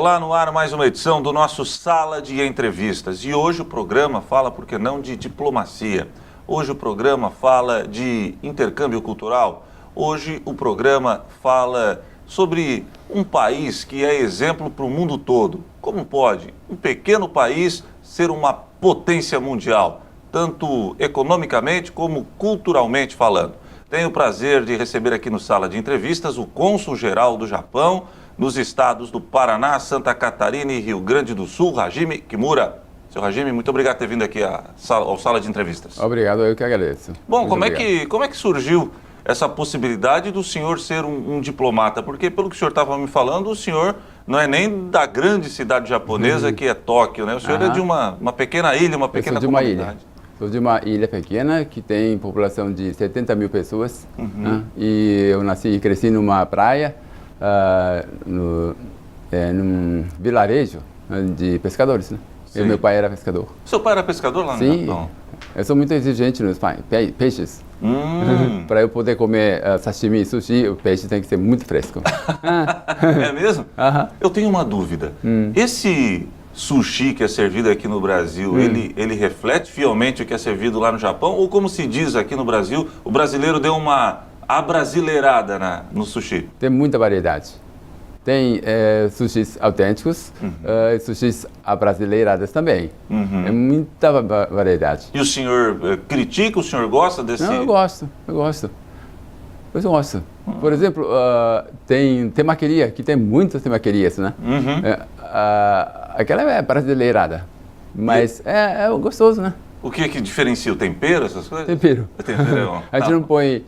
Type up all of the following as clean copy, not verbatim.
Olá, no ar mais uma edição do nosso Sala de Entrevistas. E hoje o programa fala, por que não, de diplomacia. Hoje o programa fala de intercâmbio cultural. Hoje o programa fala sobre um país que é exemplo para o mundo todo. Como pode um pequeno país ser uma potência mundial, tanto economicamente como culturalmente falando? Tenho o prazer de receber aqui no Sala de Entrevistas o cônsul-geral do Japão, nos estados do Paraná, Santa Catarina e Rio Grande do Sul, Hajime Kimura. Seu Hajime, muito obrigado por ter vindo aqui ao Sala de Entrevistas. Obrigado, eu que agradeço. Bom, como é que surgiu essa possibilidade do senhor ser um diplomata? Porque, pelo que o senhor estava me falando, o senhor não é nem da grande cidade japonesa que é Tóquio, né? O senhor é de uma pequena ilha, uma pequena comunidade. Sou de uma ilha pequena que tem população de 70 mil pessoas. Né? E eu nasci e cresci numa praia, num vilarejo de pescadores, né? E meu pai era pescador. Seu pai era pescador lá no Japão? Eu sou muito exigente nos peixes. Para eu poder comer sashimi e sushi, o peixe tem que ser muito fresco. É mesmo? Eu tenho uma dúvida. Esse sushi que é servido aqui no Brasil, ele reflete fielmente o que é servido lá no Japão? Ou, como se diz aqui no Brasil, o brasileiro deu uma abrasileirada no sushi? Tem muita variedade. Tem sushis autênticos, sushis abrasileiradas também. É muita variedade. E o senhor critica, o senhor gosta desse? Não, eu gosto. Por exemplo, tem temaqueria, que tem muitas temaquerias, né? Aquela é brasileirada, mas é gostoso, né? O que diferencia? O tempero, essas coisas? Tempero. A gente não põe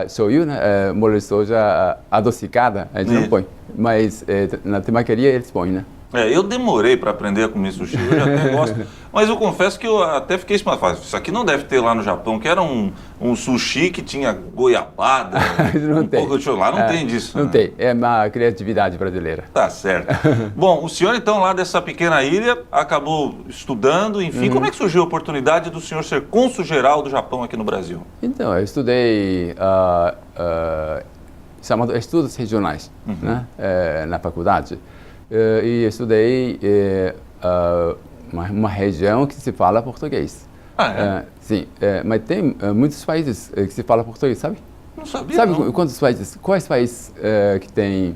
shoyu, né? Molho de soja adocicada, a gente não põe. Mas na temaqueria eles põem, né? Eu demorei para aprender a comer sushi, eu já até gosto. Mas eu confesso que eu até fiquei espantado. Isso aqui não deve ter lá no Japão, que era um sushi que tinha goiabada. Não tem. Lá não tem disso. Não tem, é uma criatividade brasileira. Tá certo. Bom, o senhor então lá dessa pequena ilha acabou estudando, enfim. Como é que surgiu a oportunidade do senhor ser cônsul-geral do Japão aqui no Brasil? Então, eu estudei chamado estudos regionais, né? Na faculdade. E estudei uma região que se fala português. Sim, mas tem muitos países que se fala português, sabe? Não sabia. Sabe não. Quais países que tem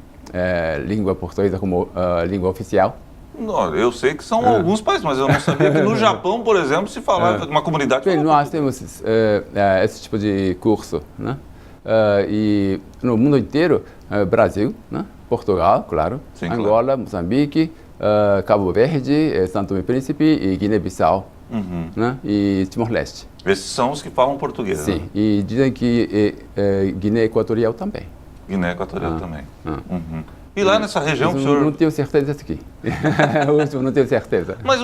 língua portuguesa como língua oficial? Não, eu sei que são alguns países, mas eu não sabia que no Japão, por exemplo, se falava uma comunidade. Bem, nós temos esse tipo de curso, né? E no mundo inteiro, Brasil, né? Portugal, claro, sim, Angola, claro. Moçambique, Cabo Verde, Santo Tomé e Príncipe e Guiné-Bissau, né? E Timor-Leste. Esses são os que falam português. Sim, né? e dizem que Guiné Equatorial também. Guiné Equatorial também. E lá nessa região que o senhor... Não tenho certeza disso aqui. Eu não tenho certeza. Mas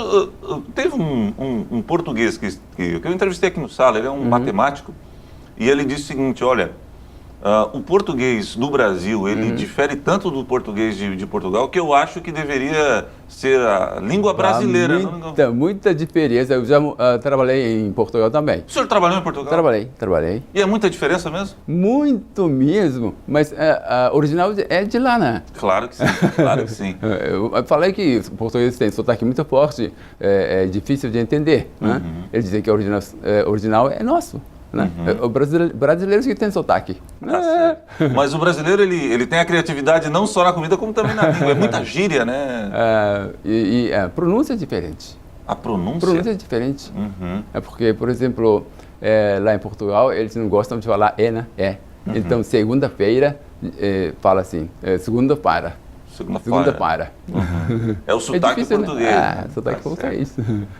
teve um português que eu entrevistei aqui no Sala, ele é um matemático, e ele disse o seguinte, olha, o português do Brasil, ele difere tanto do português de Portugal, que eu acho que deveria ser a língua brasileira. Muita diferença. Eu já trabalhei em Portugal também. O senhor trabalhou em Portugal? Trabalhei. E é muita diferença mesmo? Muito mesmo, mas a original é de lá, né? Claro que sim, claro que sim. Eu falei que o português tem sotaque muito forte, é difícil de entender, né? Eles dizem que o original é nosso. Né? O brasileiro que tem sotaque. Mas o brasileiro ele tem a criatividade não só na comida, como também na língua. É muita gíria, né? E a pronúncia é diferente. A pronúncia? A pronúncia é diferente. É porque, por exemplo, lá em Portugal, eles não gostam de falar né? Então, segunda-feira, fala assim, segunda-feira. Segunda-feira. É o sotaque difícil, português. Né? Sotaque português.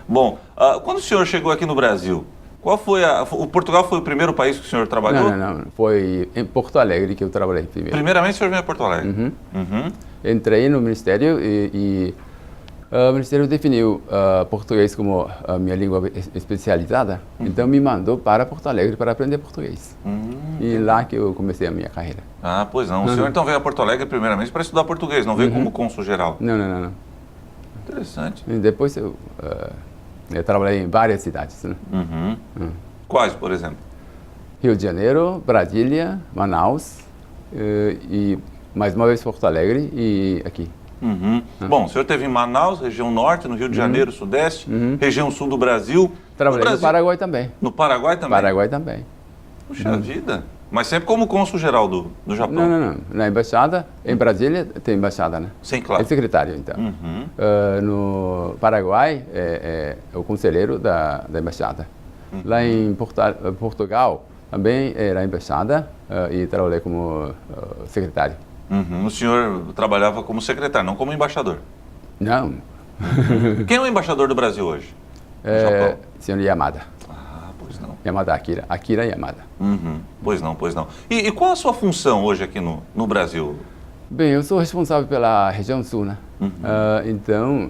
Bom, quando o senhor chegou aqui no Brasil, qual foi o Portugal foi o primeiro país que o senhor trabalhou? Não. Foi em Porto Alegre que eu trabalhei primeiro. Primeiramente o senhor veio a Porto Alegre? Entrei no Ministério e o Ministério definiu português como a minha língua especializada. Então me mandou para Porto Alegre para aprender português. E lá que eu comecei a minha carreira. Pois não. O senhor então veio a Porto Alegre primeiramente para estudar português, não veio como cônsul-geral? Não. Interessante. E depois eu trabalhei em várias cidades. Né? Quais, por exemplo? Rio de Janeiro, Brasília, Manaus e mais uma vez Porto Alegre e aqui. Bom, o senhor esteve em Manaus, região norte, no Rio de Janeiro, sudeste, região sul do Brasil. Trabalhei no Paraguai também. No Paraguai também? Paraguai também. Puxa vida. Mas sempre como cônsul geral do Japão? Não. Na embaixada, em Brasília tem embaixada, né? Sim, claro. É secretário, então. No Paraguai, é o conselheiro da embaixada. Lá em Portugal, também era embaixada e trabalhei como secretário. O senhor trabalhava como secretário, não como embaixador? Não. Quem é o embaixador do Brasil hoje? No Japão? Senhor Yamada. Pois não. Yamada Akira. Akira Yamada. Pois não. E qual a sua função hoje aqui no Brasil? Bem, eu sou responsável pela região sul, né? Então,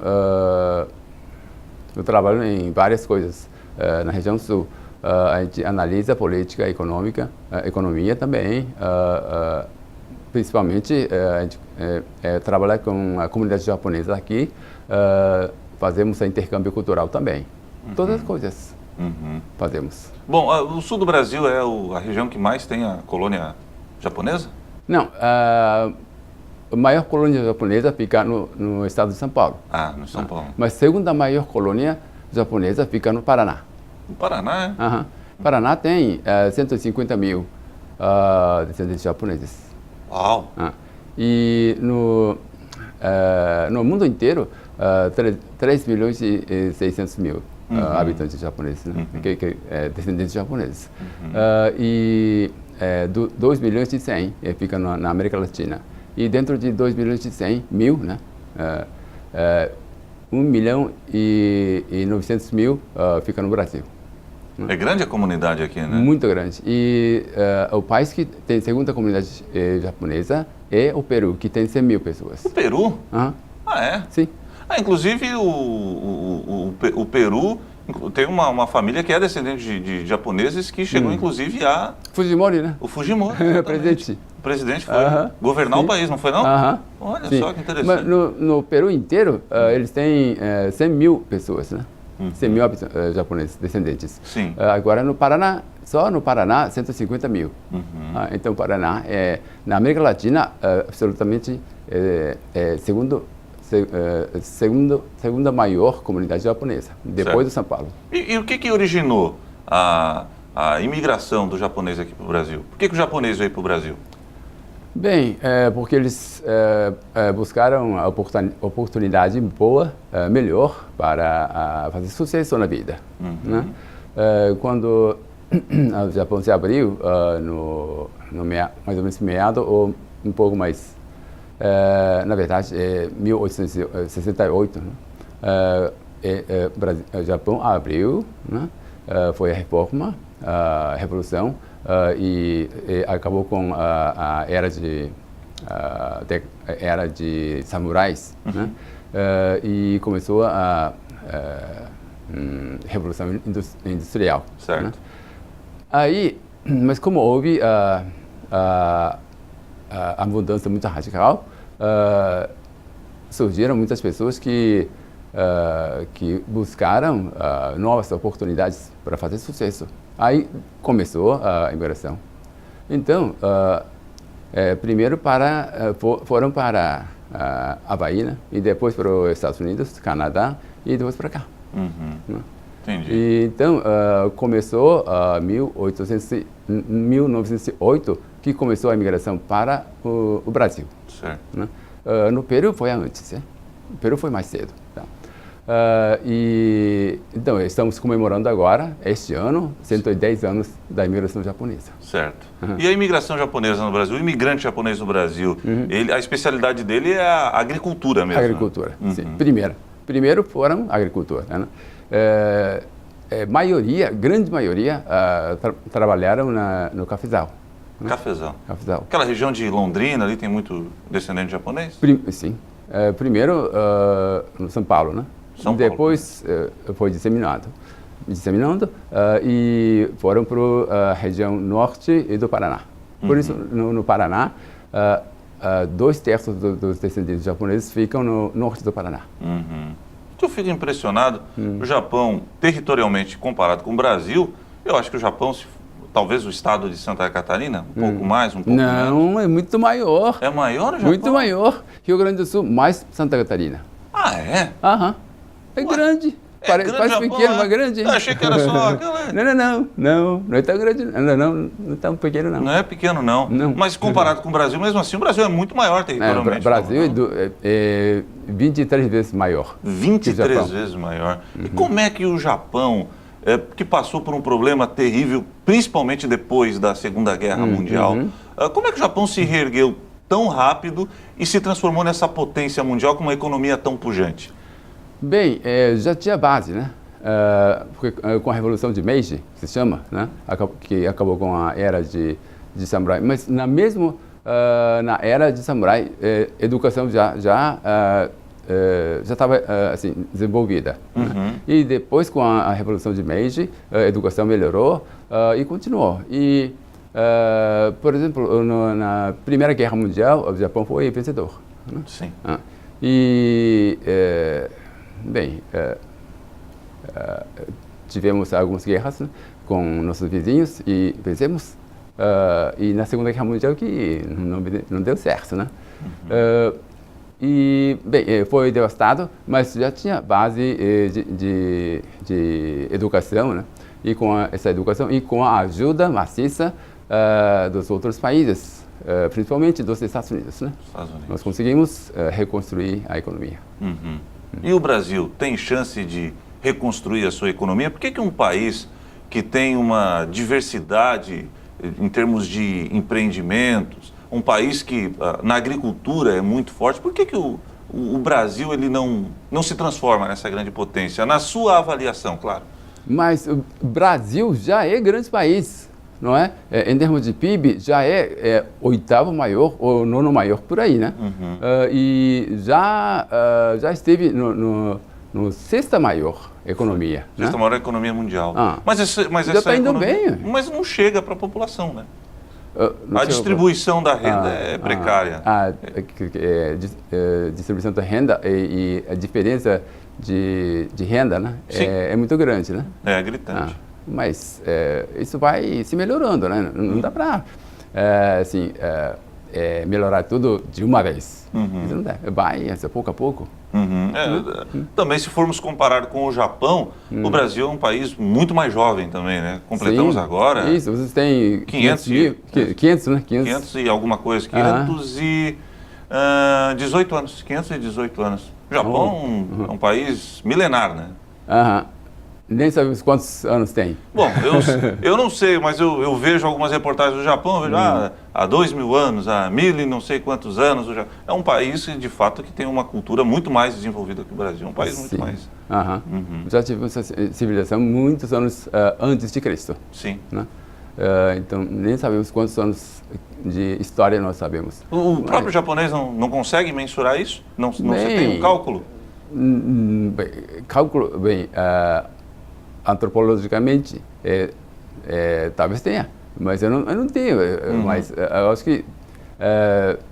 eu trabalho em várias coisas na região sul. A gente analisa política econômica, economia também. Principalmente, a gente trabalha com a comunidade japonesa aqui. Fazemos intercâmbio cultural também. Todas as coisas fazemos. Bom, o sul do Brasil é a região que mais tem a colônia japonesa? Não, a maior colônia japonesa fica no estado de São Paulo. No São Paulo. Mas a segunda maior colônia japonesa fica no Paraná. No Paraná, é? Paraná tem 150 mil descendentes japoneses. Uau! E no mundo inteiro, 3 milhões e 600 mil habitantes japoneses, né? Descendentes japoneses. E 2 milhões e 100 fica na América Latina. E dentro de 2 milhões e 100 mil, né? 1 milhão e 900 mil fica no Brasil. É grande a comunidade aqui, né? Muito grande. E o país que tem a segunda comunidade japonesa é o Peru, que tem 100 mil pessoas. O Peru? É? Sim. Inclusive o Peru tem uma família que é descendente de japoneses que chegou inclusive a... Fujimori, né? O Fujimori. Presidente. O presidente foi governar o país, não foi não? Olha só que interessante. Mas no Peru inteiro, eles têm 100 mil pessoas, né? 100 mil japoneses, descendentes. Sim. Agora no Paraná, só no Paraná, 150 mil. Então o Paraná é, na América Latina, absolutamente segunda maior comunidade japonesa, depois do São Paulo. E o que originou a imigração do japonês aqui para o Brasil? Por que o japonês veio para o Brasil? Bem, porque eles buscaram a oportunidade boa, melhor, para fazer sucesso na vida. Né? Quando o Japão se abriu, mais ou menos meado ou um pouco mais, na verdade, 1868, né? O Japão abriu, né? Foi a reforma, a revolução, e acabou com a era de samurais, né? E começou a revolução industrial. Certo. Né? Aí, mas como houve a mudança muito radical, surgiram muitas pessoas que buscaram novas oportunidades para fazer sucesso. Aí começou a imigração. Então, primeiro foram para Havaí, né? E depois para os Estados Unidos, Canadá e depois para cá. Né? Entendi. E, então, começou em 1908, que começou a imigração para o Brasil. Certo. Né? No Peru foi antes, né? O Peru foi mais cedo. Tá? Então, estamos comemorando agora, este ano, 110 anos da imigração japonesa. Certo. E a imigração japonesa no Brasil, o imigrante japonês no Brasil, a especialidade dele é a agricultura mesmo? Agricultura, sim. Primeiro foram agricultura. Né? Grande maioria, trabalharam no cafezal. Né? Cafezal. Cafezal. Aquela região de Londrina ali tem muito descendente japonês? Sim. Primeiro no São Paulo, né? Depois foi disseminando e foram para a região norte e do Paraná. Por isso, no Paraná, 2/3 dos descendentes japoneses ficam no norte do Paraná. Eu fico impressionado, o Japão, territorialmente comparado com o Brasil, eu acho que o Japão talvez o estado de Santa Catarina? Um pouco mais, um pouco menos? Não, é muito maior. É maior o Japão? Muito maior. Rio Grande do Sul, mais Santa Catarina. Ah, é? Aham. É grande. Parece Japão, pequeno, mas grande. Eu achei que era só aquela... Não é tão grande, não é tão pequeno, não. Não é pequeno, não. Não. Mas comparado com o Brasil, mesmo assim, o Brasil é muito maior territorialmente. O Brasil é 23 vezes maior. 23 vezes maior. E como é que o Japão, que passou por um problema terrível, principalmente depois da Segunda Guerra Mundial, como é que o Japão se reergueu tão rápido e se transformou nessa potência mundial com uma economia tão pujante? Bem, já tinha base, né? Porque, com a Revolução de Meiji, se chama, né? Que acabou com a era de samurai. Mas na era de samurai, educação já estava assim, desenvolvida. Né? E depois, com a Revolução de Meiji, a educação melhorou e continuou. E, por exemplo, na Primeira Guerra Mundial, o Japão foi vencedor. Né? Sim. E, bem, tivemos algumas guerras, né, com nossos vizinhos e vencemos. E na Segunda Guerra Mundial que não deu certo, né? E, bem, foi devastado, mas já tinha base de educação, né? E com essa educação e com a ajuda maciça dos outros países, principalmente dos Estados Unidos, né? Nós conseguimos reconstruir a economia. E o Brasil tem chance de reconstruir a sua economia? Por que um país que tem uma diversidade em termos de empreendimentos, um país que na agricultura é muito forte, por que o Brasil ele não se transforma nessa grande potência? Na sua avaliação, claro. Mas o Brasil já é grande país, não é? Em termos de PIB, já é oitavo maior ou nono maior por aí, né? E já esteve no sexta maior economia. Sexta maior economia mundial. Mas já está indo bem. Mas não chega para a população, né? A distribuição da renda é precária. A distribuição da renda e a diferença de renda, né? É muito grande, né? É gritante. Mas isso vai se melhorando, né? Não dá para melhorar tudo de uma vez. Isso não dá. Vai pouco a pouco. Também, se formos comparar com o Japão, o Brasil é um país muito mais jovem também, né? Completamos agora... Isso, vocês têm 500 mil, 500, né? 500 e alguma coisa, 518 anos, 518 anos. O Japão é um país milenar, né? Nem sabemos quantos anos tem. Bom, eu não sei, mas eu vejo algumas reportagens do Japão, eu vejo há 2.000 anos, há 1.000 e não sei quantos anos. É um país, de fato, que tem uma cultura muito mais desenvolvida que o Brasil. Um país muito mais... Já tivemos essa civilização muitos anos antes de Cristo. Sim. Né? Então, nem sabemos quantos anos de história nós sabemos. O próprio japonês não consegue mensurar isso? Não se tem um cálculo? Bem, antropologicamente, talvez tenha, mas eu não tenho. Mas eu acho que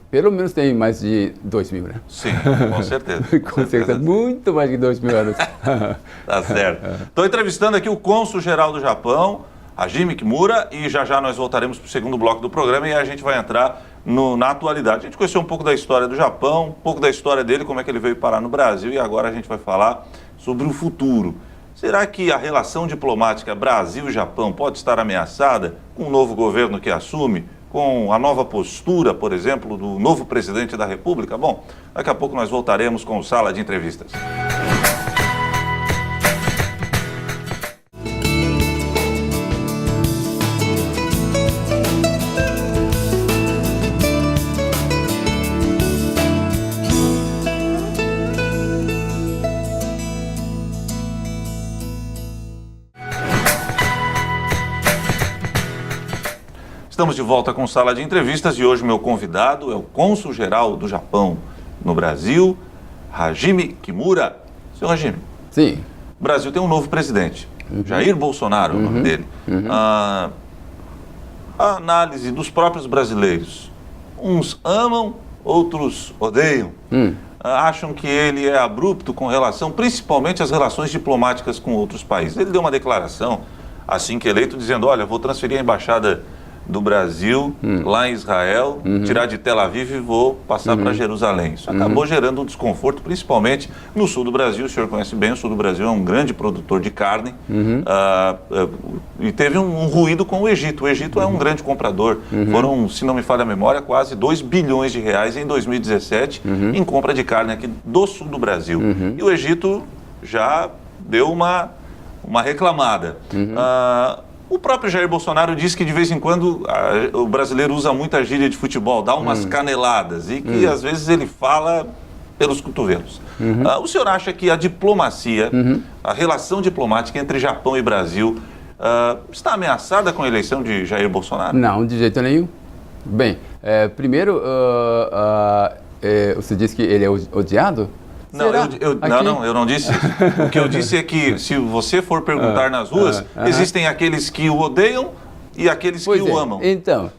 pelo menos tem mais de 2.000, né? Sim, com certeza. Com certeza, muito mais de 2.000 anos. Tá certo. Estou entrevistando aqui o cônsul-geral do Japão, Hajime Kimura, e já nós voltaremos para o segundo bloco do programa e a gente vai entrar na atualidade. A gente conheceu um pouco da história do Japão, um pouco da história dele, como é que ele veio parar no Brasil, e agora a gente vai falar sobre o futuro. Será que a relação diplomática Brasil e Japão pode estar ameaçada com o novo governo que assume, com a nova postura, por exemplo, do novo presidente da República? Bom, daqui a pouco nós voltaremos com o Sala de Entrevistas. Estamos de volta com Sala de Entrevistas e hoje meu convidado é o cônsul-geral do Japão no Brasil, Hajime Kimura. Senhor Hajime. Sim. O Brasil tem um novo presidente, Jair Bolsonaro, é o nome dele. A análise dos próprios brasileiros, uns amam, outros odeiam. Acham que ele é abrupto com relação, principalmente às relações diplomáticas com outros países. Ele deu uma declaração assim que eleito, dizendo, olha, vou transferir a embaixada do Brasil lá em Israel, tirar de Tel Aviv e vou passar para Jerusalém. Isso acabou gerando um desconforto, principalmente no sul do Brasil. O senhor conhece bem, o sul do Brasil é um grande produtor de carne, e teve um ruído com o Egito. O Egito é um grande comprador. Foram, se não me falha a memória, quase 2 bilhões de reais em 2017 em compra de carne aqui do sul do Brasil. E o Egito já deu uma reclamada. O próprio Jair Bolsonaro disse que de vez em quando o brasileiro usa muita gíria de futebol, dá umas caneladas e que às vezes ele fala pelos cotovelos. O senhor acha que a diplomacia, a relação diplomática entre Japão e Brasil está ameaçada com a eleição de Jair Bolsonaro? Não, de jeito nenhum. Bem, primeiro, você disse que ele é odiado? Não, eu não disse isso. O que eu disse é que se você for perguntar nas ruas, existem aqueles que o odeiam e aqueles que o amam. Então,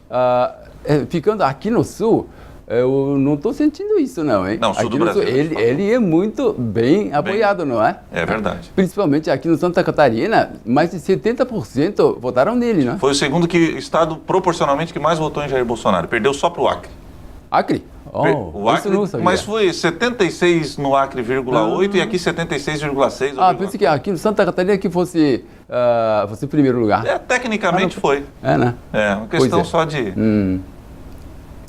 ficando aqui no Sul, eu não estou sentindo isso não, hein? Não, Sul do Brasil. Ele é muito bem apoiado, não é? É verdade. Principalmente aqui no Santa Catarina, mais de 70% votaram nele, não é? Foi o segundo estado proporcionalmente que mais votou em Jair Bolsonaro. Perdeu só para o Acre. Acre? O Acre, mas foi 76 no Acre, 8 e aqui 76,6. Pensei que aqui no Santa Catarina que fosse o primeiro lugar. Tecnicamente foi. Né? É, uma questão só de...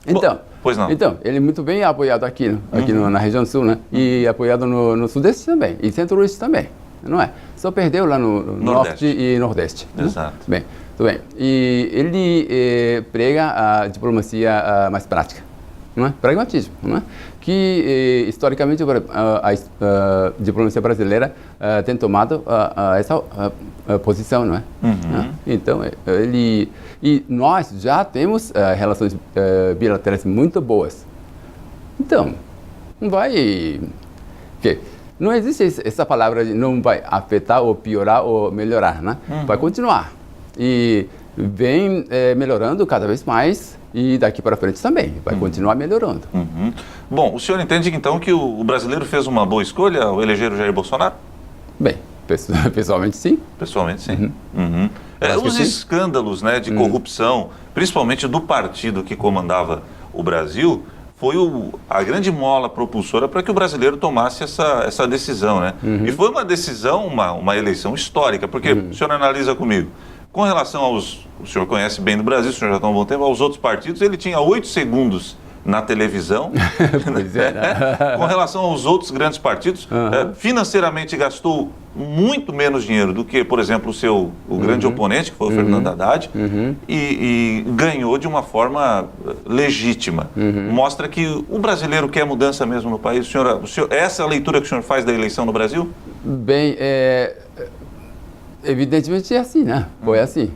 Então, pois não. Então, ele é muito bem apoiado aqui na região sul, né? E apoiado no Sudeste também, e Centro-Oeste também, não é? Só perdeu lá no Norte e Nordeste. Exato. Né? Bem, tudo bem. E ele prega a diplomacia mais prática. Não é? Pragmatismo, não é? Que historicamente a diplomacia brasileira tem tomado essa posição, não é? Então, e nós já temos relações bilaterais muito boas. Então, não vai... Não existe essa palavra de não vai afetar ou piorar ou melhorar, né? Vai continuar. E vem melhorando cada vez mais. E daqui para frente também, vai continuar melhorando. Bom, o senhor entende então que o brasileiro fez uma boa escolha ao eleger o Jair Bolsonaro? Bem, pessoalmente sim. Pessoalmente sim. Os escândalos, né, de corrupção, principalmente do partido que comandava o Brasil, foi a grande mola propulsora para que o brasileiro tomasse essa decisão, né? E foi uma decisão, uma eleição histórica, porque o senhor analisa comigo. Com relação o senhor conhece bem do Brasil, o senhor já está há um bom tempo, aos outros partidos, ele tinha 8 segundos na televisão. Pois é, né? Com relação aos outros grandes partidos, financeiramente gastou muito menos dinheiro do que, por exemplo, o grande oponente, que foi o Fernando Haddad, e ganhou de uma forma legítima. Mostra que o brasileiro quer mudança mesmo no país. O senhor, essa é a leitura que o senhor faz da eleição no Brasil? Bem, evidentemente é assim, né? Foi assim.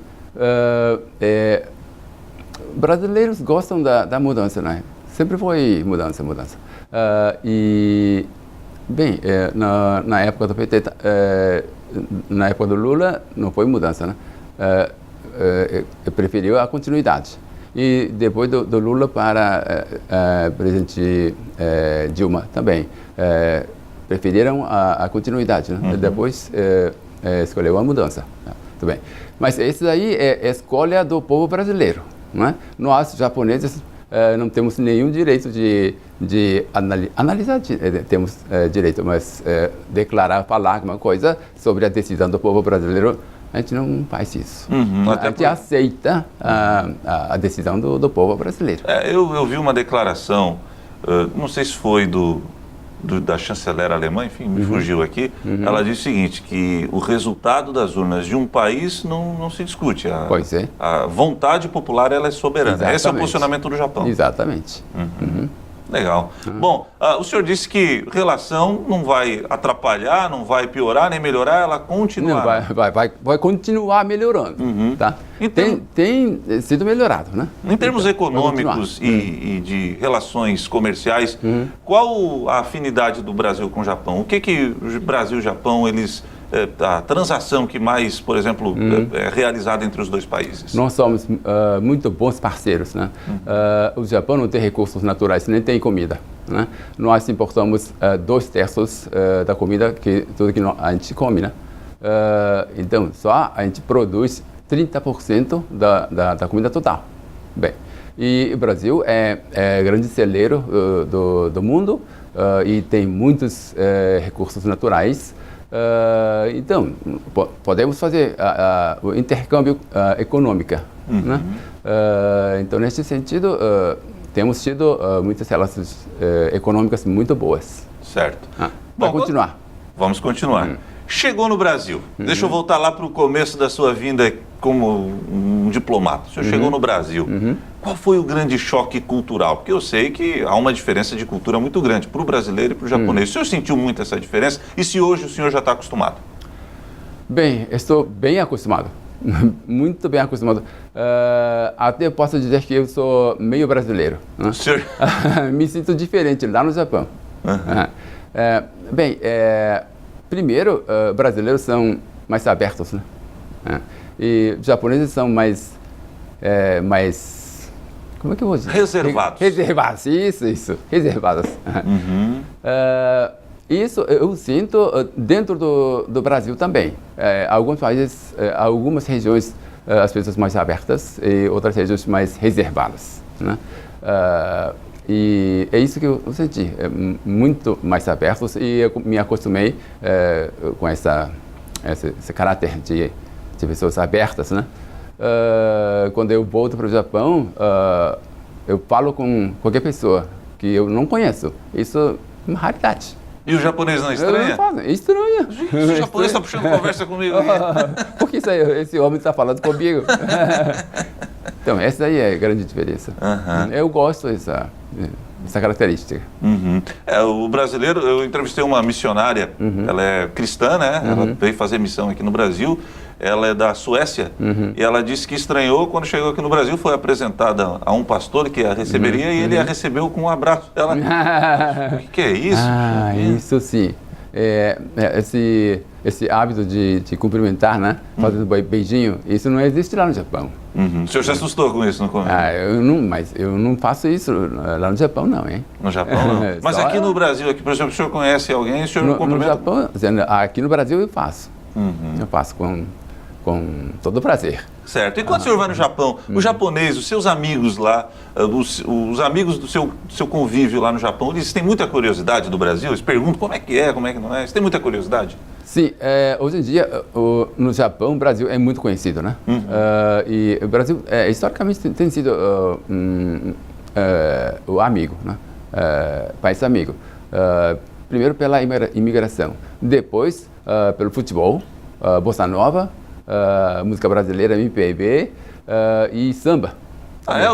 Brasileiros gostam da mudança, né? Sempre foi mudança. Bem, na época do PT, na época do Lula, não foi mudança, né? Preferiu a continuidade. E depois do Lula para presidente Dilma também, preferiram a continuidade, né? Depois escolheu a mudança. Tudo bem. Mas isso aí é a escolha do povo brasileiro, não é? Nós, japoneses, não temos nenhum direito de analisar, temos direito, mas declarar, falar alguma coisa sobre a decisão do povo brasileiro, a gente não faz isso. A gente aceita a decisão do povo brasileiro. Eu vi uma declaração, não sei se foi da chanceler alemã, enfim, me fugiu aqui. Ela disse o seguinte, que o resultado das urnas de um país não se discute. Pois é. A vontade popular, ela é soberana. Exatamente. Esse é o posicionamento do Japão. Exatamente. Legal. Bom, o senhor disse que relação não vai atrapalhar, não vai piorar, nem melhorar, ela continuará. Não, vai continuar melhorando. Tá? Tem sido melhorado, né? Em termos econômicos e de relações comerciais, qual a afinidade do Brasil com o Japão? O que o Brasil e o Japão, eles... a transação que mais, por exemplo, é realizada entre os dois países? Nós somos muito bons parceiros, né? O Japão não tem recursos naturais, nem tem comida, né? Nós importamos 2/3 da comida, tudo que a gente come, né? Então, só a gente produz 30% da comida total. Bem, e o Brasil é grande celeiro do mundo e tem muitos recursos naturais. Então, podemos fazer o intercâmbio econômico. Né? Então, nesse sentido, temos tido muitas relações econômicas muito boas. Certo. Vamos continuar. Vamos continuar. Chegou no Brasil. Deixa eu voltar lá para o começo da sua vinda como um diplomata. O senhor chegou no Brasil. Qual foi o grande choque cultural? Porque eu sei que há uma diferença de cultura muito grande para o brasileiro e para o japonês. O senhor sentiu muito essa diferença? E se hoje o senhor já está acostumado? Bem, estou bem acostumado. Muito bem acostumado. Até posso dizer que eu sou meio brasileiro. Né? Senhor... Me sinto diferente lá no Japão. Bem, primeiro, brasileiros são mais abertos, né? E os japoneses são mais, como é que eu vou dizer? Reservados. Reservados, isso, reservados. Isso eu sinto dentro do Brasil também. Alguns países, algumas regiões, as pessoas mais abertas e outras regiões mais reservadas, né? E é isso que eu senti, muito mais abertos, e eu me acostumei com esse caráter de pessoas abertas, né? Quando eu volto para o Japão, eu falo com qualquer pessoa que eu não conheço. Isso é uma raridade. E o japonês não estranha? Estranha. Gente, o japonês está puxando conversa comigo. Por que esse homem está falando comigo? Então, essa aí é a grande diferença. Eu gosto dessa característica. O brasileiro, eu entrevistei uma missionária, ela é cristã, né? Ela veio fazer missão aqui no Brasil. Ela é da Suécia e ela disse que estranhou quando chegou aqui no Brasil, foi apresentada a um pastor que a receberia e ele a recebeu com um abraço. Ela, o que é isso? Isso sim. Esse hábito de cumprimentar, né? Fazendo beijinho, isso não existe lá no Japão. O senhor se assustou com isso no começo? Mas eu não faço isso lá no Japão, não, hein? No Japão, não? Mas aqui no Brasil, aqui, por exemplo, o senhor conhece alguém, o senhor não cumprimenta? No Japão, aqui no Brasil eu faço. Eu faço com todo prazer. Certo. E quando o senhor vai no Japão, o japonês, os seus amigos lá, os amigos do seu convívio lá no Japão, eles têm muita curiosidade do Brasil? Eles perguntam como é que não é? Eles têm muita curiosidade? Sim. Hoje em dia, no Japão, o Brasil é muito conhecido, né? E o Brasil, historicamente, tem sido o amigo, né? País amigo. Primeiro pela imigração, depois pelo futebol, bossa nova, música brasileira, MPB e samba.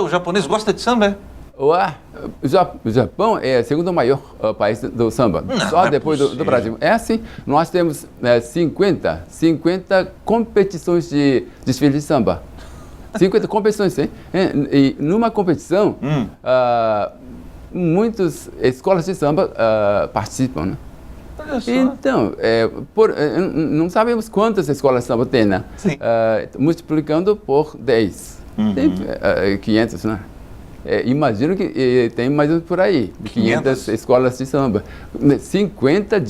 O japonês gosta de samba, O Japão é o segundo maior país do samba, só depois do Brasil. É assim, nós temos 50 competições de desfile de samba. 50 competições, hein? E numa competição, muitas escolas de samba participam, né? Então, não sabemos quantas escolas de samba tem, né? Multiplicando por 10. Tem 500, né? Imagino que tem mais ou menos por aí, 500 escolas de samba. 50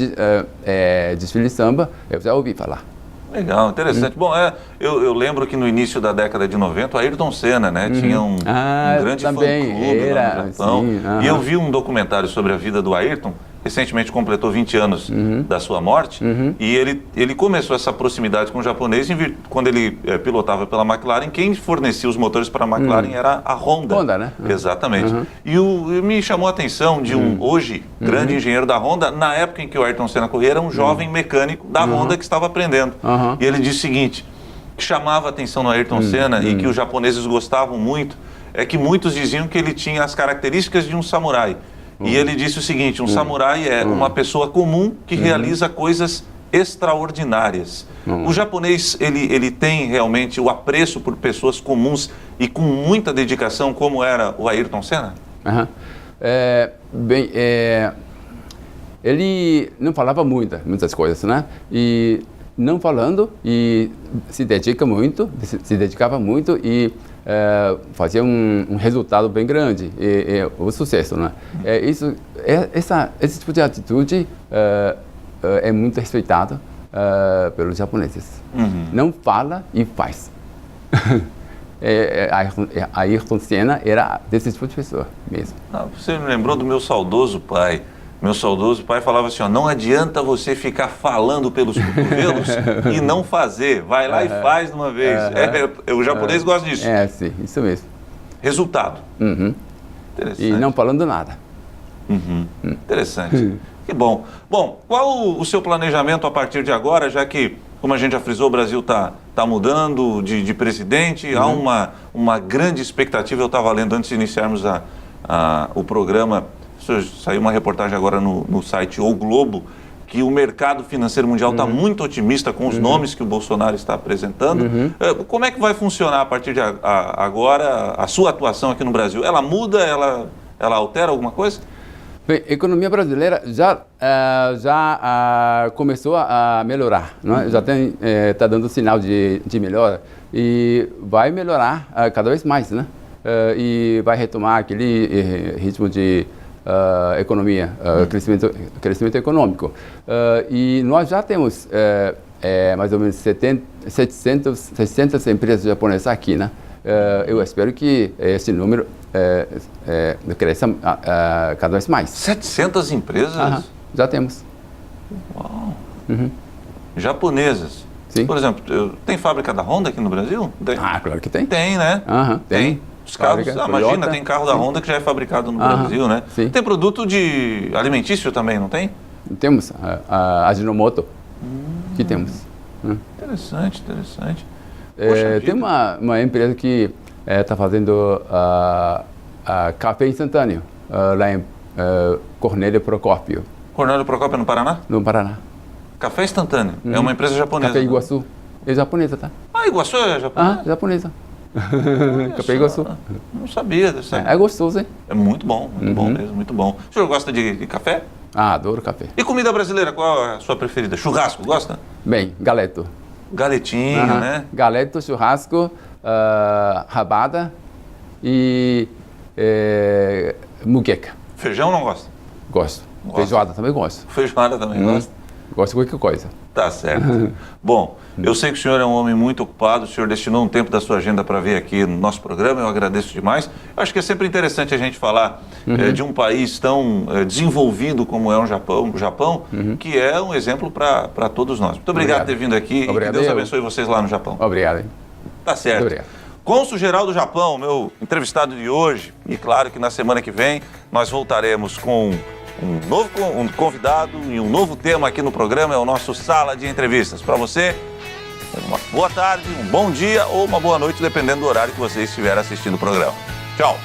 desfiles de samba, eu já ouvi falar. Legal, interessante. Bom, eu lembro que no início da década de 90, o Ayrton Senna, né, tinha um grande fã-clube lá no Japão. E eu vi um documentário sobre a vida do Ayrton, recentemente completou 20 anos da sua morte, e ele começou essa proximidade com o japonês quando ele pilotava pela McLaren. Quem fornecia os motores para a McLaren era a Honda. Honda, né? Exatamente. E me chamou a atenção de hoje, grande engenheiro da Honda, na época em que o Ayrton Senna corria, era um jovem mecânico da Honda que estava aprendendo. E ele disse o seguinte, que chamava a atenção no Ayrton Senna e que os japoneses gostavam muito, é que muitos diziam que ele tinha as características de um samurai. E ele disse o seguinte, um samurai é uma pessoa comum que realiza coisas extraordinárias. O japonês, ele tem realmente o apreço por pessoas comuns e com muita dedicação, como era o Ayrton Senna? Ele não falava muitas coisas, né? E não falando, e se dedicava muito e fazia um resultado bem grande, o sucesso, né? Esse tipo de atitude é muito respeitado pelos japoneses. Não fala e faz. Ayrton Senna era desse tipo de pessoa mesmo. Você me lembrou do meu saudoso pai. Meu saudoso pai falava assim, ó, não adianta você ficar falando pelos cotovelos e não fazer. Vai lá e faz de uma vez. O japonês gosta disso. Sim, isso mesmo. Resultado. Interessante. E não falando nada. Interessante. Que bom. Bom, qual o seu planejamento a partir de agora, já que, como a gente já frisou, o Brasil está mudando de presidente, há uma grande expectativa. Eu estava lendo antes de iniciarmos o programa, saiu uma reportagem agora no site O Globo, que o mercado financeiro mundial está muito otimista com os nomes que o Bolsonaro está apresentando. Como é que vai funcionar a partir de agora a sua atuação aqui no Brasil? Ela muda, ela altera alguma coisa? Bem, a economia brasileira já começou a melhorar, não é? Já está dando sinal de melhora e vai melhorar cada vez mais, né? E vai retomar aquele ritmo de economia, crescimento econômico. E nós já temos mais ou menos 600 empresas japonesas aqui, né? Eu espero que esse número cresça cada vez mais. 700 empresas? Já temos. Uau! Japonesas? Sim. Por exemplo, tem fábrica da Honda aqui no Brasil? Tem. Claro que tem. Tem, né? Tem. Os carros, imagina, tem carro da Honda que já é fabricado no Brasil, né? Sim. Tem produto de alimentício também, não tem? Temos a Ajinomoto, que temos. Interessante. Tem uma empresa que está fazendo café instantâneo lá em Cornélio Procópio. Cornélio Procópio no Paraná? No Paraná. Café instantâneo, é uma empresa japonesa. Café Iguaçu, é japonesa, tá? Iguaçu é japonesa? Japonesa. Café Iguaçu. Não sabia. É gostoso, hein? É muito bom mesmo, muito bom. O senhor gosta de café? Adoro café. E comida brasileira, qual é a sua preferida? Churrasco, gosta? Bem, galeto. Galetinho, né? Galeto, churrasco, rabada e muqueca. Feijão não gosta? Gosto. Feijoada também gosto. Feijoada também gosta? Gosto de qualquer coisa. Tá certo. Bom, eu sei que o senhor é um homem muito ocupado, o senhor destinou um tempo da sua agenda para vir aqui no nosso programa, eu agradeço demais. Eu acho que é sempre interessante a gente falar de um país tão desenvolvido como é o Japão, que é um exemplo para todos nós. Muito obrigado por ter vindo aqui. Obrigado. E que Deus abençoe vocês lá no Japão. Obrigado. Hein? Tá certo. Muito obrigado. Cônsul-Geral do Japão, meu entrevistado de hoje, e claro que na semana que vem nós voltaremos com um novo convidado e um novo tema aqui no programa, é o nosso Sala de Entrevistas. Para você, uma boa tarde, um bom dia ou uma boa noite, dependendo do horário que você estiver assistindo o programa. Tchau!